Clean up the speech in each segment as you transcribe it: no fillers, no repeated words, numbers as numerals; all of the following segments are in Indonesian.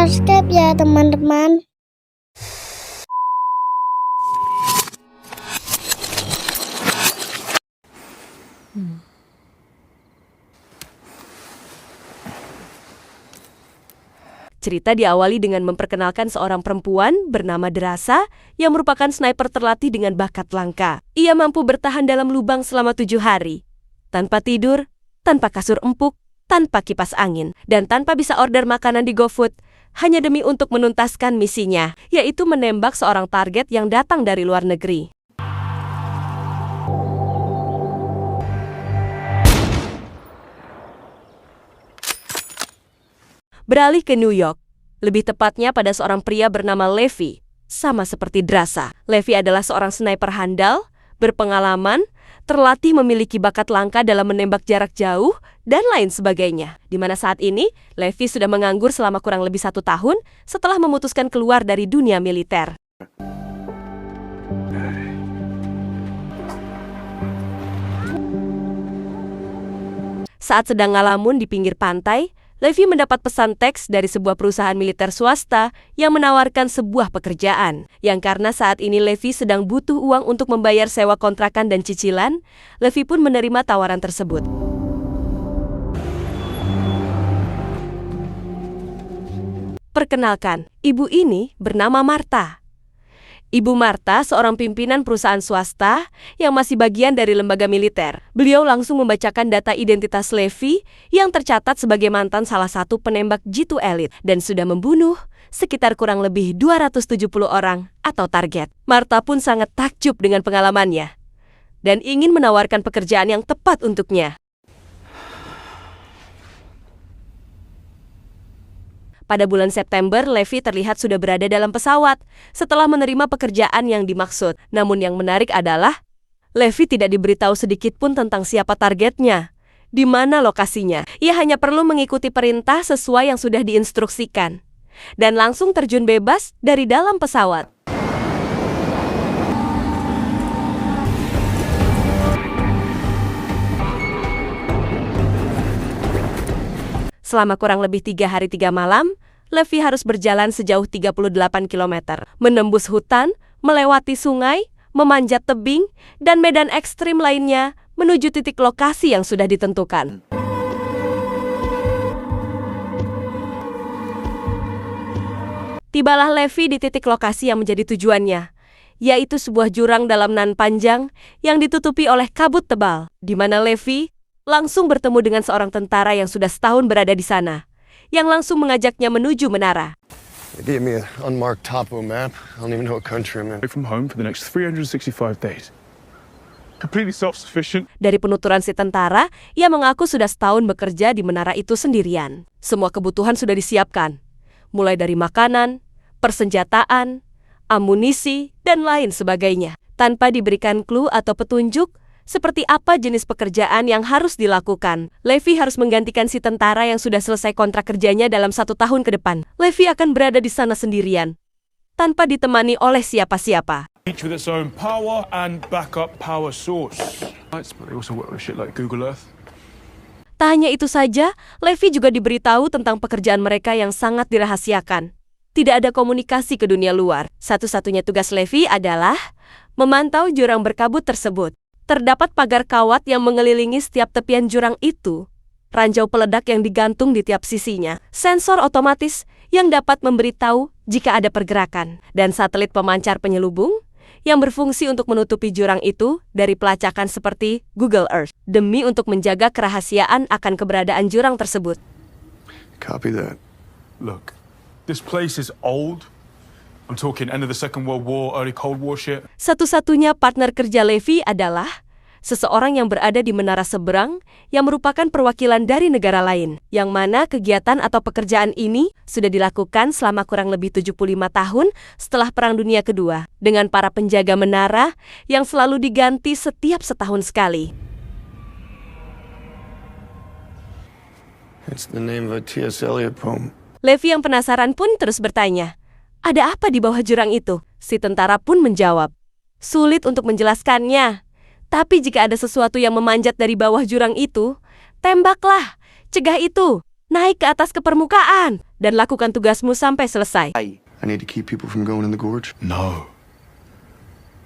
subscribe ya teman-teman. Cerita diawali dengan memperkenalkan seorang perempuan bernama Drasa yang merupakan sniper terlatih dengan bakat langka. Ia mampu bertahan dalam lubang selama 7 hari. Tanpa tidur, tanpa kasur empuk, tanpa kipas angin, dan tanpa bisa order makanan di GoFood, hanya demi untuk menuntaskan misinya, yaitu menembak seorang target yang datang dari luar negeri. Beralih ke New York, lebih tepatnya pada seorang pria bernama Levi, sama seperti Drasa. Levi adalah seorang sniper handal, berpengalaman, terlatih memiliki bakat langka dalam menembak jarak jauh, dan lain sebagainya. Di mana saat ini, Levi sudah menganggur selama kurang lebih 1 tahun setelah memutuskan keluar dari dunia militer. Saat sedang ngalamun di pinggir pantai, Levi mendapat pesan teks dari sebuah perusahaan militer swasta yang menawarkan sebuah pekerjaan. Yang karena saat ini Levi sedang butuh uang untuk membayar sewa kontrakan dan cicilan, Levi pun menerima tawaran tersebut. Perkenalkan, ibu ini bernama Martha. Ibu Martha seorang pimpinan perusahaan swasta yang masih bagian dari lembaga militer. Beliau langsung membacakan data identitas Levi yang tercatat sebagai mantan salah satu penembak G2 Elite dan sudah membunuh sekitar kurang lebih 270 orang atau target. Martha pun sangat takjub dengan pengalamannya dan ingin menawarkan pekerjaan yang tepat untuknya. Pada bulan September, Levi terlihat sudah berada dalam pesawat setelah menerima pekerjaan yang dimaksud. Namun yang menarik adalah, Levi tidak diberitahu sedikit pun tentang siapa targetnya, di mana lokasinya. Ia hanya perlu mengikuti perintah sesuai yang sudah diinstruksikan, dan langsung terjun bebas dari dalam pesawat. Selama kurang lebih 3 hari 3 malam, Levi harus berjalan sejauh 38 km, menembus hutan, melewati sungai, memanjat tebing, dan medan ekstrim lainnya menuju titik lokasi yang sudah ditentukan. Tibalah Levi di titik lokasi yang menjadi tujuannya, yaitu sebuah jurang dalam nan panjang yang ditutupi oleh kabut tebal, di mana Levi langsung bertemu dengan seorang tentara yang sudah setahun berada di sana, yang langsung mengajaknya menuju menara. They gave me an unmarked topo map. I don't even know what country I'm in. From home for the next 365 days. Completely self-sufficient. Dari penuturan si tentara, ia mengaku sudah setahun bekerja di menara itu sendirian. Semua kebutuhan sudah disiapkan, mulai dari makanan, persenjataan, amunisi, dan lain sebagainya. Tanpa diberikan clue atau petunjuk, seperti apa jenis pekerjaan yang harus dilakukan. Levi harus menggantikan si tentara yang sudah selesai kontrak kerjanya dalam 1 tahun ke depan. Levi akan berada di sana sendirian, tanpa ditemani oleh siapa-siapa. Each with its own power and backup power source. But they also work with shit like Google Earth. Tak hanya itu saja, Levi juga diberitahu tentang pekerjaan mereka yang sangat dirahasiakan. Tidak ada komunikasi ke dunia luar. Satu-satunya tugas Levi adalah memantau jurang berkabut tersebut. Terdapat pagar kawat yang mengelilingi setiap tepian jurang itu, ranjau peledak yang digantung di tiap sisinya, sensor otomatis yang dapat memberitahu jika ada pergerakan, dan satelit pemancar penyelubung yang berfungsi untuk menutupi jurang itu dari pelacakan seperti Google Earth, demi untuk menjaga kerahasiaan akan keberadaan jurang tersebut. Copy that. Look, this place is old. I'm talking end of the Second World War, early Cold War shit. Satu-satunya partner kerja Levi adalah seseorang yang berada di menara seberang yang merupakan perwakilan dari negara lain, yang mana kegiatan atau pekerjaan ini sudah dilakukan selama kurang lebih 75 tahun setelah Perang Dunia Kedua, dengan para penjaga menara yang selalu diganti setiap setahun sekali. It's the name of a T.S. Eliot poem. Levi yang penasaran pun terus bertanya, ada apa di bawah jurang itu? Si tentara pun menjawab, sulit untuk menjelaskannya. Tapi jika ada sesuatu yang memanjat dari bawah jurang itu, tembaklah, cegah itu. naik ke atas ke permukaan, dan lakukan tugasmu sampai selesai. I need to keep people from going in the gorge. No.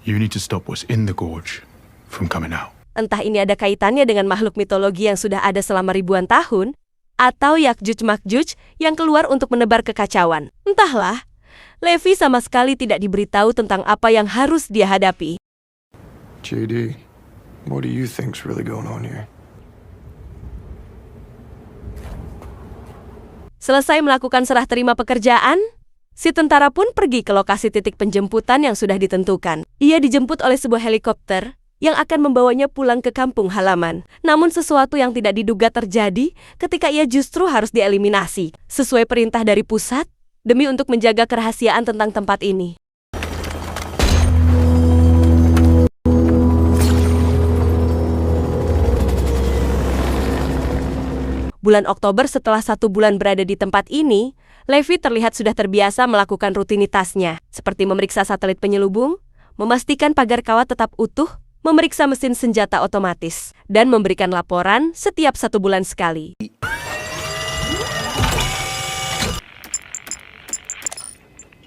You need to stop what's in the gorge from coming out. Entah ini ada kaitannya dengan makhluk mitologi yang sudah ada selama ribuan tahun, atau Yakjuj-Makjuj yang keluar untuk menebar kekacauan. Entahlah, Levi sama sekali tidak diberitahu tentang apa yang harus dia hadapi. JD, what do you think's really going on here? Selesai melakukan serah terima pekerjaan, si tentara pun pergi ke lokasi titik penjemputan yang sudah ditentukan. Ia dijemput oleh sebuah helikopter yang akan membawanya pulang ke kampung halaman. Namun sesuatu yang tidak diduga terjadi ketika ia justru harus dieliminasi, sesuai perintah dari pusat, demi untuk menjaga kerahasiaan tentang tempat ini. Bulan Oktober setelah 1 bulan berada di tempat ini, Levi terlihat sudah terbiasa melakukan rutinitasnya, seperti memeriksa satelit penyelubung, memastikan pagar kawat tetap utuh, memeriksa mesin senjata otomatis, dan memberikan laporan setiap 1 bulan sekali.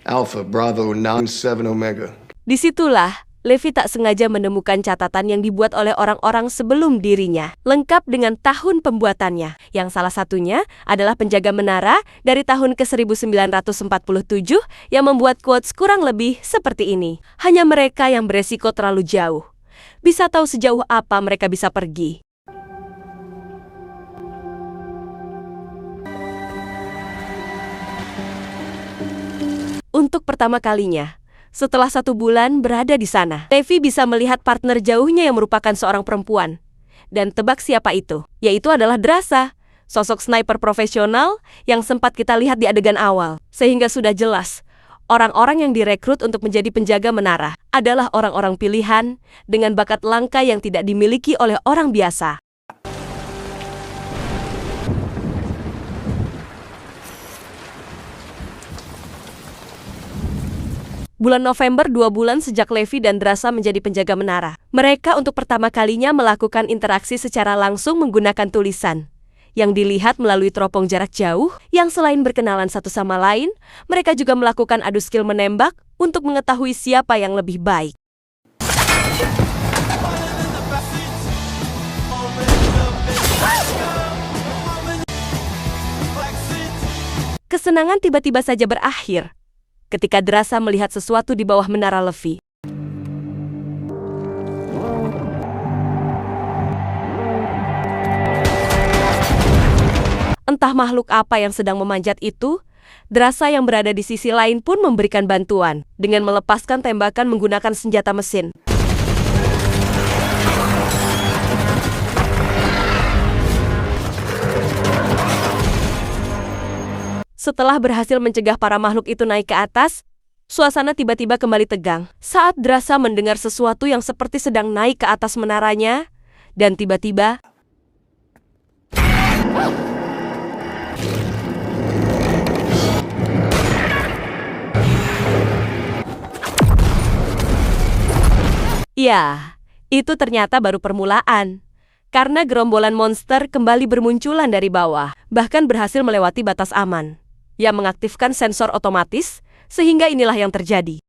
Alpha, Bravo, 97 Omega. Disitulah, Levi tak sengaja menemukan catatan yang dibuat oleh orang-orang sebelum dirinya, lengkap dengan tahun pembuatannya, yang salah satunya adalah penjaga menara dari tahun ke-1947 yang membuat quotes kurang lebih seperti ini. Hanya mereka yang beresiko terlalu jauh bisa tahu sejauh apa mereka bisa pergi. Untuk pertama kalinya, setelah 1 bulan berada di sana, Levi bisa melihat partner jauhnya yang merupakan seorang perempuan. Dan tebak siapa itu? Yaitu adalah Drasa, sosok sniper profesional yang sempat kita lihat di adegan awal. Sehingga sudah jelas, orang-orang yang direkrut untuk menjadi penjaga menara adalah orang-orang pilihan dengan bakat langka yang tidak dimiliki oleh orang biasa. Bulan November 2 bulan sejak Levi dan Drasa menjadi penjaga menara. Mereka untuk pertama kalinya melakukan interaksi secara langsung menggunakan tulisan yang dilihat melalui teropong jarak jauh, yang selain berkenalan satu sama lain, mereka juga melakukan adu skill menembak untuk mengetahui siapa yang lebih baik. Kesenangan tiba-tiba saja berakhir ketika Drasa melihat sesuatu di bawah menara Levi. Entah makhluk apa yang sedang memanjat itu, Drasa yang berada di sisi lain pun memberikan bantuan dengan melepaskan tembakan menggunakan senjata mesin. Setelah berhasil mencegah para makhluk itu naik ke atas, suasana tiba-tiba kembali tegang saat Drasa mendengar sesuatu yang seperti sedang naik ke atas menaranya, dan tiba-tiba ya, itu ternyata baru permulaan. Karena gerombolan monster kembali bermunculan dari bawah, bahkan berhasil melewati batas aman yang mengaktifkan sensor otomatis, sehingga inilah yang terjadi.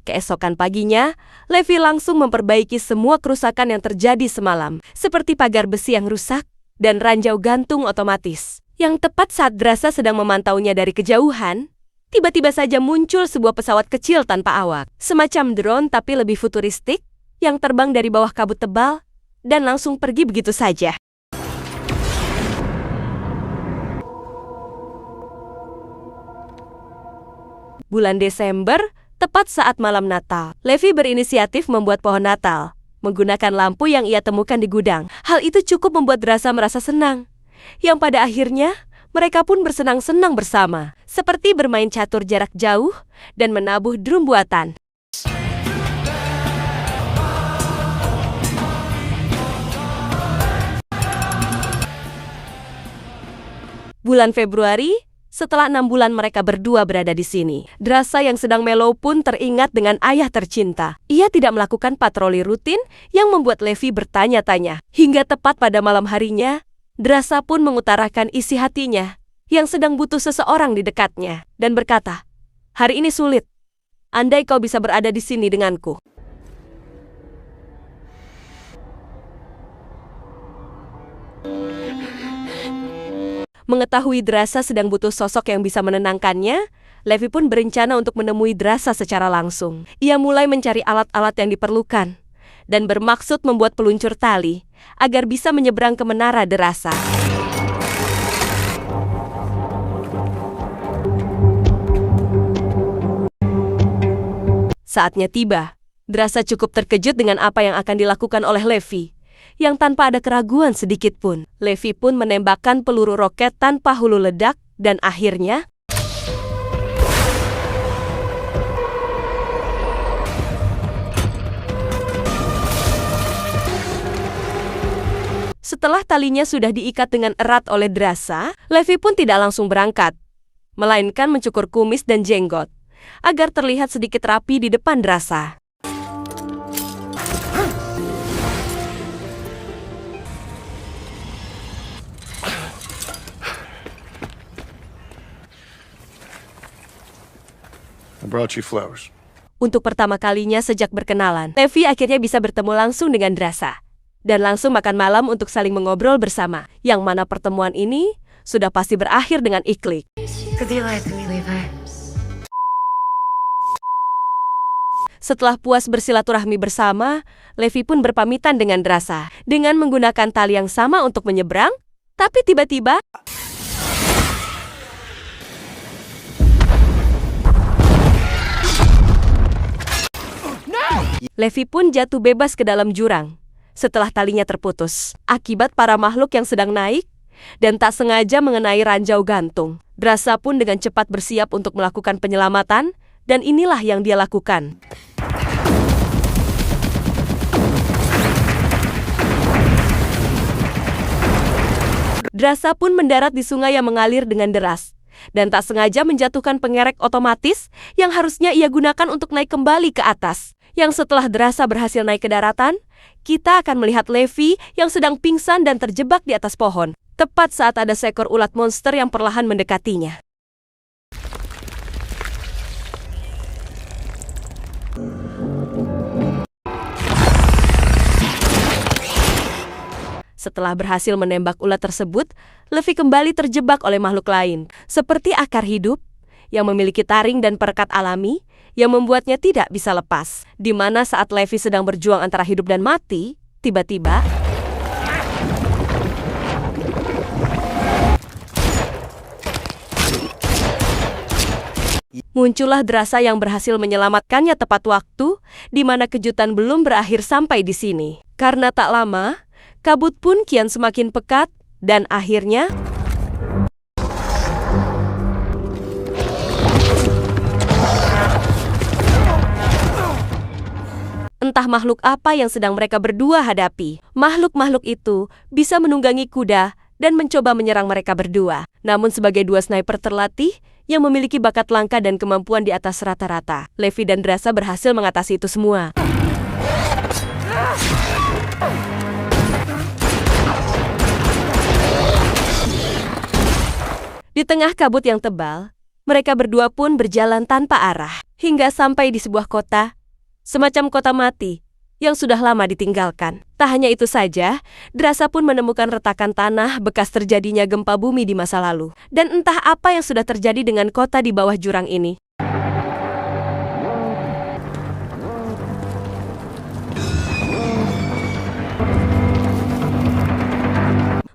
Keesokan paginya, Levi langsung memperbaiki semua kerusakan yang terjadi semalam, seperti pagar besi yang rusak dan ranjau gantung otomatis. Yang tepat saat Drasa sedang memantaunya dari kejauhan, tiba-tiba saja muncul sebuah pesawat kecil tanpa awak, semacam drone tapi lebih futuristik, yang terbang dari bawah kabut tebal dan langsung pergi begitu saja. Bulan Desember, tepat saat malam Natal, Levi berinisiatif membuat pohon Natal menggunakan lampu yang ia temukan di gudang. Hal itu cukup membuat Drasa merasa senang, yang pada akhirnya mereka pun bersenang-senang bersama, seperti bermain catur jarak jauh dan menabuh drum buatan. Bulan Februari, Setelah 6 bulan mereka berdua berada di sini, Drasa yang sedang melow pun teringat dengan ayah tercinta. Ia tidak melakukan patroli rutin yang membuat Levi bertanya-tanya. Hingga tepat pada malam harinya, Drasa pun mengutarakan isi hatinya yang sedang butuh seseorang di dekatnya dan berkata, "Hari ini sulit. Andai kau bisa berada di sini denganku." Mengetahui Drasa sedang butuh sosok yang bisa menenangkannya, Levi pun berencana untuk menemui Drasa secara langsung. Ia mulai mencari alat-alat yang diperlukan dan bermaksud membuat peluncur tali agar bisa menyeberang ke menara Drasa. Saatnya tiba. Drasa cukup terkejut dengan apa yang akan dilakukan oleh Levi, yang tanpa ada keraguan sedikit pun. Levi pun menembakkan peluru roket tanpa hulu ledak dan akhirnya setelah talinya sudah diikat dengan erat oleh Drasa, Levi pun tidak langsung berangkat, melainkan mencukur kumis dan jenggot agar terlihat sedikit rapi di depan Drasa. I brought you flowers. Untuk pertama kalinya sejak berkenalan, Levi akhirnya bisa bertemu langsung dengan Drasa dan langsung makan malam untuk saling mengobrol bersama, yang mana pertemuan ini sudah pasti berakhir dengan iklik. Setelah puas bersilaturahmi bersama, Levi pun berpamitan dengan Drasa dengan menggunakan tali yang sama untuk menyeberang, tapi tiba-tiba Levi pun jatuh bebas ke dalam jurang setelah talinya terputus akibat para makhluk yang sedang naik dan tak sengaja mengenai ranjau gantung. Drasa pun dengan cepat bersiap untuk melakukan penyelamatan dan inilah yang dia lakukan. Drasa pun mendarat di sungai yang mengalir dengan deras dan tak sengaja menjatuhkan pengerek otomatis yang harusnya ia gunakan untuk naik kembali ke atas. Yang setelah Drasa berhasil naik ke daratan, kita akan melihat Levi yang sedang pingsan dan terjebak di atas pohon, tepat saat ada seekor ulat monster yang perlahan mendekatinya. Setelah berhasil menembak ulat tersebut, Levi kembali terjebak oleh makhluk lain, seperti akar hidup yang memiliki taring dan perekat alami yang membuatnya tidak bisa lepas. Di mana saat Levi sedang berjuang antara hidup dan mati, tiba-tiba muncullah Drasa yang berhasil menyelamatkannya tepat waktu, di mana kejutan belum berakhir sampai di sini. Karena tak lama, kabut pun kian semakin pekat, dan akhirnya entah makhluk apa yang sedang mereka berdua hadapi. Makhluk-makhluk itu bisa menunggangi kuda dan mencoba menyerang mereka berdua. Namun sebagai dua sniper terlatih yang memiliki bakat langka dan kemampuan di atas rata-rata, Levi dan Drasa berhasil mengatasi itu semua. Di tengah kabut yang tebal, mereka berdua pun berjalan tanpa arah hingga sampai di sebuah kota, semacam kota mati yang sudah lama ditinggalkan. Tak hanya itu saja, Drasa pun menemukan retakan tanah bekas terjadinya gempa bumi di masa lalu. Dan entah apa yang sudah terjadi dengan kota di bawah jurang ini.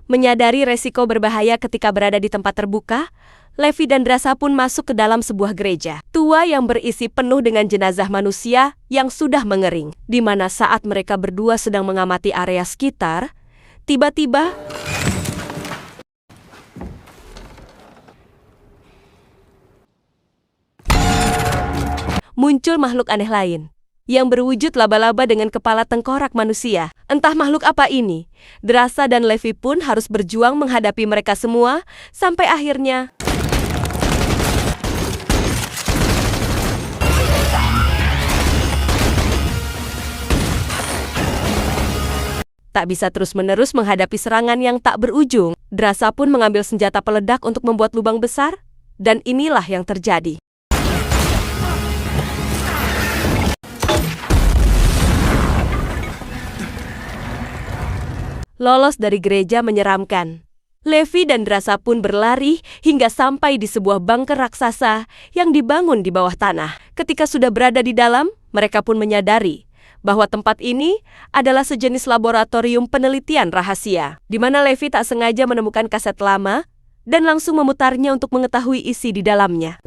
Menyadari resiko berbahaya ketika berada di tempat terbuka, Levi dan Drasa pun masuk ke dalam sebuah gereja tua yang berisi penuh dengan jenazah manusia yang sudah mengering. Di mana saat mereka berdua sedang mengamati area sekitar, tiba-tiba muncul makhluk aneh lain yang berwujud laba-laba dengan kepala tengkorak manusia. Entah makhluk apa ini. Drasa dan Levi pun harus berjuang menghadapi mereka semua sampai akhirnya Tak bisa terus-menerus menghadapi serangan yang tak berujung, Drasa pun mengambil senjata peledak untuk membuat lubang besar, dan inilah yang terjadi. Lolos dari gereja menyeramkan. Levi dan Drasa pun berlari hingga sampai di sebuah bunker raksasa yang dibangun di bawah tanah. Ketika sudah berada di dalam, mereka pun menyadari bahwa tempat ini adalah sejenis laboratorium penelitian rahasia, di mana Levi tak sengaja menemukan kaset lama dan langsung memutarnya untuk mengetahui isi di dalamnya.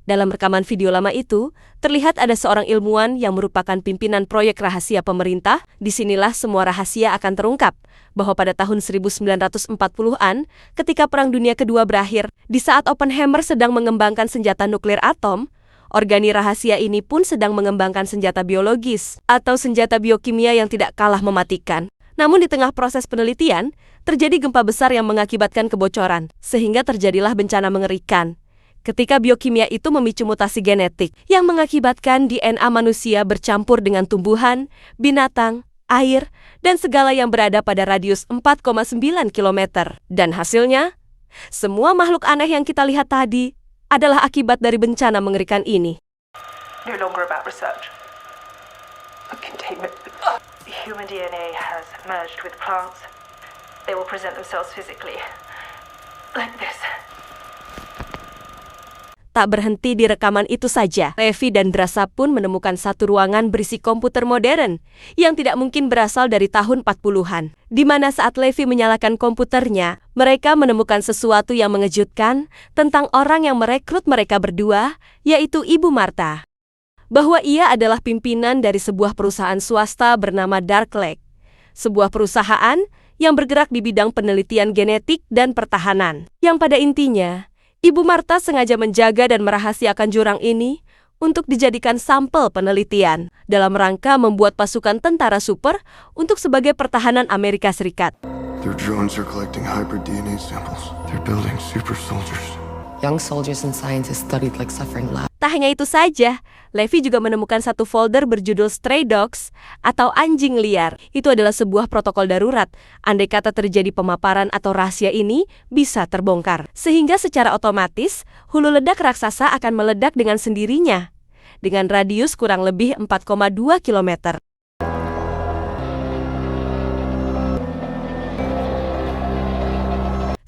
Dalam rekaman video lama itu, terlihat ada seorang ilmuwan yang merupakan pimpinan proyek rahasia pemerintah. Disinilah semua rahasia akan terungkap, bahwa pada tahun 1940-an, ketika Perang Dunia Kedua berakhir, di saat Oppenheimer sedang mengembangkan senjata nuklir atom, organi rahasia ini pun sedang mengembangkan senjata biologis atau senjata biokimia yang tidak kalah mematikan. Namun di tengah proses penelitian, terjadi gempa besar yang mengakibatkan kebocoran, sehingga terjadilah bencana mengerikan. Ketika biokimia itu memicu mutasi genetik yang mengakibatkan DNA manusia bercampur dengan tumbuhan, binatang, air, dan segala yang berada pada radius 4,9 km. Dan hasilnya, semua makhluk aneh yang kita lihat tadi adalah akibat dari bencana mengerikan ini. No longer about research, but containment. Human DNA has merged with plants. They will present themselves physically like this. Tak berhenti di rekaman itu saja, Levi dan Drasa pun menemukan satu ruangan berisi komputer modern yang tidak mungkin berasal dari tahun 40-an. Di mana saat Levi menyalakan komputernya, mereka menemukan sesuatu yang mengejutkan tentang orang yang merekrut mereka berdua, yaitu Ibu Martha. Bahwa ia adalah pimpinan dari sebuah perusahaan swasta bernama Dark Lake, sebuah perusahaan yang bergerak di bidang penelitian genetik dan pertahanan, yang pada intinya, Ibu Martha sengaja menjaga dan merahasiakan jurang ini untuk dijadikan sampel penelitian dalam rangka membuat pasukan tentara super untuk sebagai pertahanan Amerika Serikat. Their drones are collecting hybrid DNA samples. They're building super soldiers. Young soldiers and scientists studied like suffering labs. Tak hanya itu saja, Levi juga menemukan satu folder berjudul Stray Dogs atau anjing liar. Itu adalah sebuah protokol darurat. Andai kata terjadi pemaparan atau rahasia ini bisa terbongkar. Sehingga secara otomatis, hulu ledak raksasa akan meledak dengan sendirinya. Dengan radius kurang lebih 4,2 km.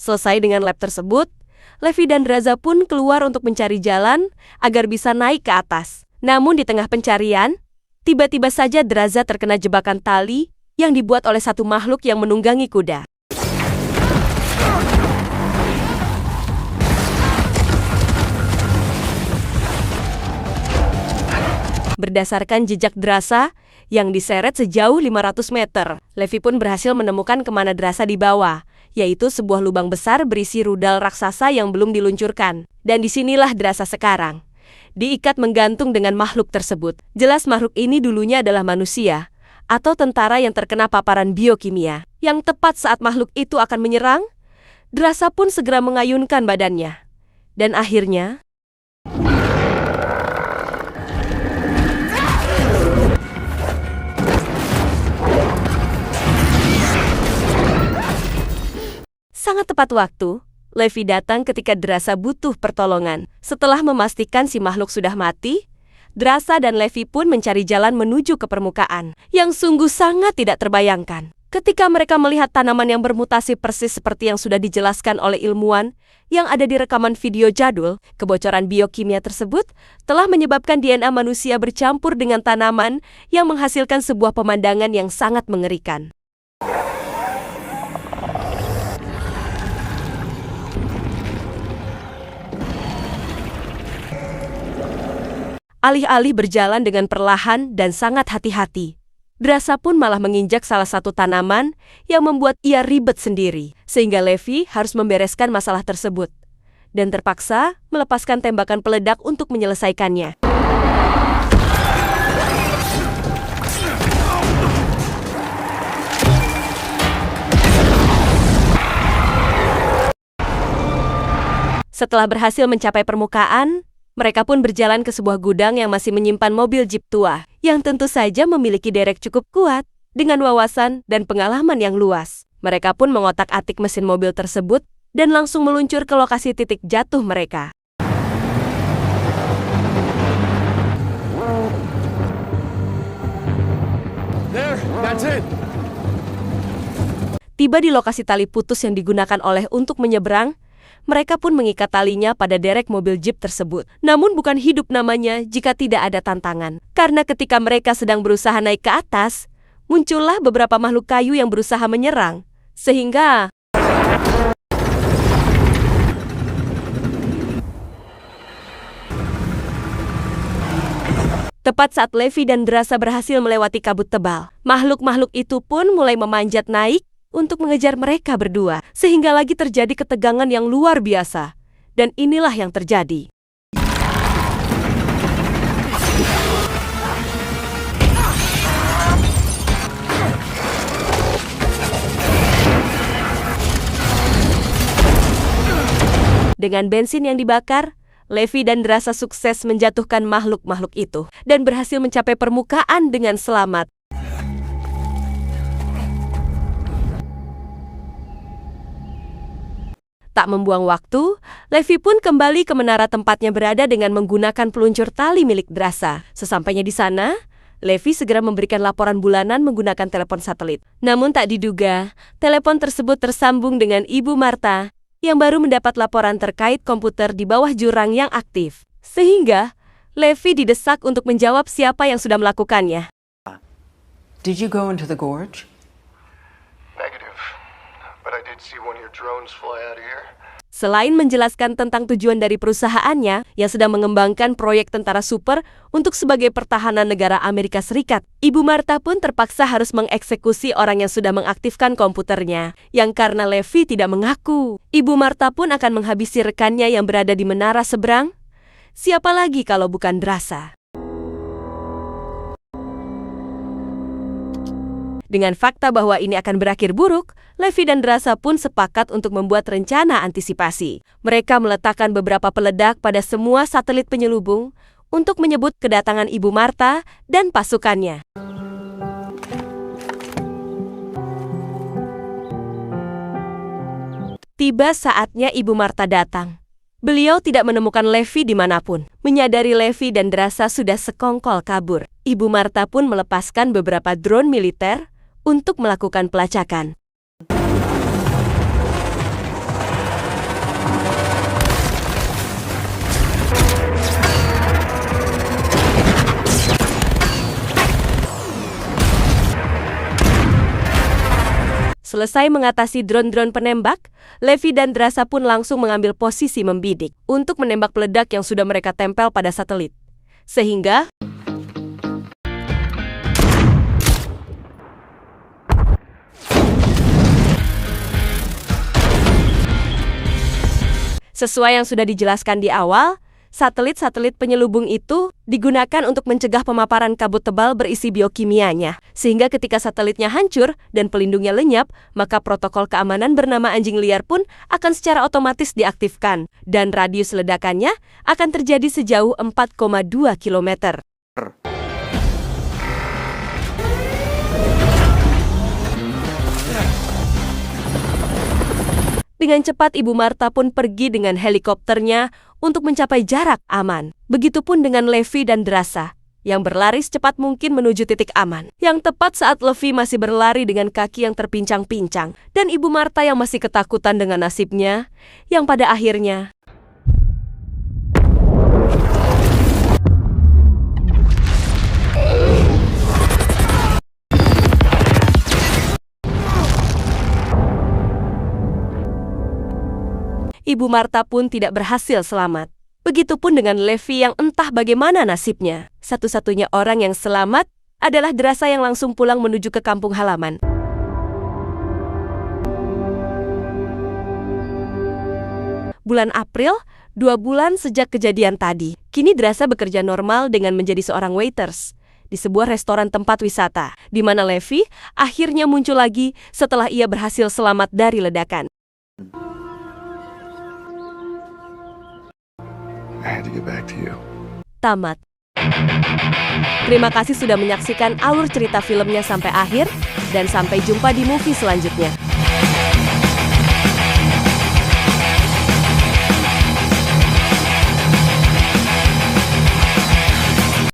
Selesai dengan lab tersebut, Levi dan Drasa pun keluar untuk mencari jalan agar bisa naik ke atas. Namun di tengah pencarian, tiba-tiba saja Drasa terkena jebakan tali yang dibuat oleh satu makhluk yang menunggangi kuda. Berdasarkan jejak Drasa yang diseret sejauh 500 meter, Levi pun berhasil menemukan kemana Drasa dibawa, yaitu sebuah lubang besar berisi rudal raksasa yang belum diluncurkan. Dan disinilah Drasa sekarang, diikat menggantung dengan makhluk tersebut. Jelas makhluk ini dulunya adalah manusia, atau tentara yang terkena paparan biokimia. Yang tepat saat makhluk itu akan menyerang, Drasa pun segera mengayunkan badannya. Dan akhirnya, sangat tepat waktu, Levi datang ketika Drasa butuh pertolongan. Setelah memastikan si makhluk sudah mati, Drasa dan Levi pun mencari jalan menuju ke permukaan, yang sungguh sangat tidak terbayangkan. Ketika mereka melihat tanaman yang bermutasi persis seperti yang sudah dijelaskan oleh ilmuwan yang ada di rekaman video jadul, kebocoran biokimia tersebut telah menyebabkan DNA manusia bercampur dengan tanaman yang menghasilkan sebuah pemandangan yang sangat mengerikan. Alih-alih berjalan dengan perlahan dan sangat hati-hati, Drasa pun malah menginjak salah satu tanaman yang membuat ia ribet sendiri, sehingga Levi harus membereskan masalah tersebut dan terpaksa melepaskan tembakan peledak untuk menyelesaikannya. Setelah berhasil mencapai permukaan, mereka pun berjalan ke sebuah gudang yang masih menyimpan mobil jeep tua, yang tentu saja memiliki derek cukup kuat, dengan wawasan dan pengalaman yang luas. Mereka pun mengotak-atik mesin mobil tersebut dan langsung meluncur ke lokasi titik jatuh mereka. There, that's it. Tiba di lokasi tali putus yang digunakan oleh untuk menyeberang, mereka pun mengikat talinya pada derek mobil jeep tersebut. Namun bukan hidup namanya jika tidak ada tantangan. Karena ketika mereka sedang berusaha naik ke atas, muncullah beberapa makhluk kayu yang berusaha menyerang. Sehingga tepat saat Levi dan Drasa berhasil melewati kabut tebal, makhluk-makhluk itu pun mulai memanjat naik untuk mengejar mereka berdua, sehingga lagi terjadi ketegangan yang luar biasa. Dan inilah yang terjadi. Dengan bensin yang dibakar, Levi dan Drasa sukses menjatuhkan makhluk-makhluk itu dan berhasil mencapai permukaan dengan selamat. Tak membuang waktu, Levi pun kembali ke menara tempatnya berada dengan menggunakan peluncur tali milik Drasa. Sesampainya di sana, Levi segera memberikan laporan bulanan menggunakan telepon satelit. Namun tak diduga, telepon tersebut tersambung dengan Ibu Martha yang baru mendapat laporan terkait komputer di bawah jurang yang aktif. Sehingga, Levi didesak untuk menjawab siapa yang sudah melakukannya. Did you go into the gorge? Negative. But I did see one of your drones fly out of here. Selain menjelaskan tentang tujuan dari perusahaannya yang sedang mengembangkan proyek tentara super untuk sebagai pertahanan negara Amerika Serikat, Ibu Martha pun terpaksa harus mengeksekusi orang yang sudah mengaktifkan komputernya, yang karena Levi tidak mengaku. Ibu Martha pun akan menghabisi rekannya yang berada di menara seberang. Siapa lagi kalau bukan Drasa? Dengan fakta bahwa ini akan berakhir buruk, Levi dan Drasa pun sepakat untuk membuat rencana antisipasi. Mereka meletakkan beberapa peledak pada semua satelit penyelubung untuk menyebut kedatangan Ibu Martha dan pasukannya. Tiba saatnya Ibu Martha datang. Beliau tidak menemukan Levi dimanapun. Menyadari Levi dan Drasa sudah sekongkol kabur, Ibu Martha pun melepaskan beberapa drone militer untuk melakukan pelacakan. Selesai mengatasi drone-drone penembak, Levi dan Drasa pun langsung mengambil posisi membidik untuk menembak peledak yang sudah mereka tempel pada satelit. Sehingga sesuai yang sudah dijelaskan di awal, satelit-satelit penyelubung itu digunakan untuk mencegah pemaparan kabut tebal berisi biokimianya. Sehingga ketika satelitnya hancur dan pelindungnya lenyap, maka protokol keamanan bernama anjing liar pun akan secara otomatis diaktifkan. Dan radius ledakannya akan terjadi sejauh 4,2 km. Dengan cepat Ibu Martha pun pergi dengan helikopternya untuk mencapai jarak aman. Begitupun dengan Levi dan Drasa yang berlari secepat mungkin menuju titik aman. Yang tepat saat Levi masih berlari dengan kaki yang terpincang-pincang dan Ibu Martha yang masih ketakutan dengan nasibnya, yang pada akhirnya Ibu Martha pun tidak berhasil selamat. Begitupun dengan Levi yang entah bagaimana nasibnya. Satu-satunya orang yang selamat adalah Drasa yang langsung pulang menuju ke kampung halaman. Bulan April, 2 bulan sejak kejadian tadi. Kini Drasa bekerja normal dengan menjadi seorang waiters di sebuah restoran tempat wisata, di mana Levi akhirnya muncul lagi setelah ia berhasil selamat dari ledakan. I had to get back to you. Tamat. Terima kasih sudah menyaksikan alur cerita filmnya sampai akhir, dan sampai jumpa di movie selanjutnya.